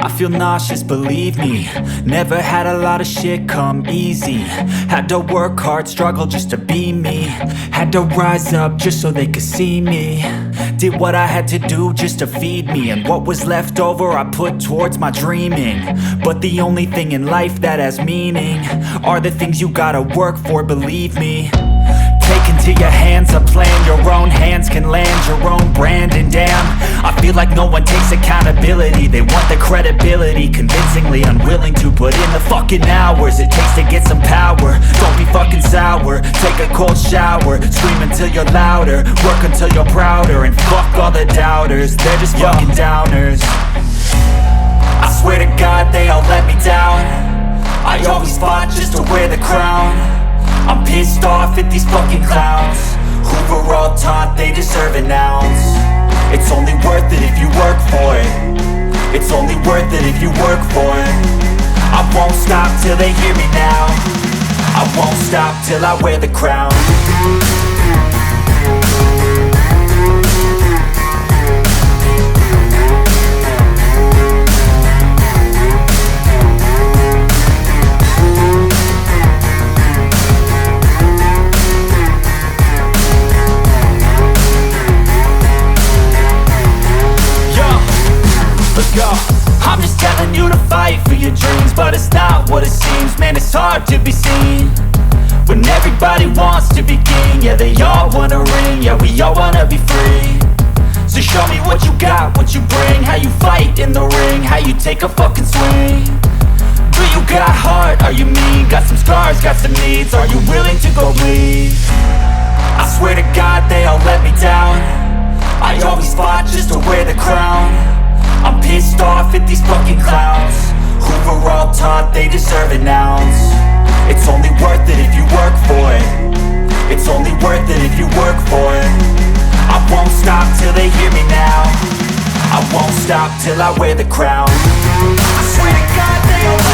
I feel nauseous, believe me. Never had a lot of shit come easy. Had to work hard, struggle just to be me. Had to rise up just so they could see me. Did what I had to do just to feed me. And what was left over I put towards my dreaming. But the only thing in life that has meaning are the things you gotta work for, believe me. Take into your hands a plan, your own hands can land your own brand. And damn, I feel like no one takes accountability. They want the credibility, convincingly unwilling to put in the fucking hours it takes to get some power. Don't be fucking sour, take a cold shower, scream until you're louder, work until you're prouder. And fuck all the doubters, they're just fucking downers. I swear to God they all let me down. I always fought just to wear the crown. I'm pissed off at these fucking clowns who were all taught they deserve an ounce. It's only worth it if you work for it. It's only worth it if you work for it. I won't stop till they hear me now. I won't stop till I wear the crown. I'm just telling you to fight for your dreams, but it's not what it seems. Man, it's hard to be seen when everybody wants to be king. Yeah, they all wanna ring, yeah, we all wanna be free. So show me what you got, what you bring, how you fight in the ring, how you take a fucking swing. Do you got heart, are you mean? Got some scars, got some needs, are you willing to go bleed? I swear to God they all let me down. I always fought just to wear the crown. I'm pissed off at these fucking clowns who were all taught they deserve an ounce. It's only worth it if you work for it. It's only worth it if you work for it. I won't stop till they hear me now. I won't stop till I wear the crown. I swear to God they all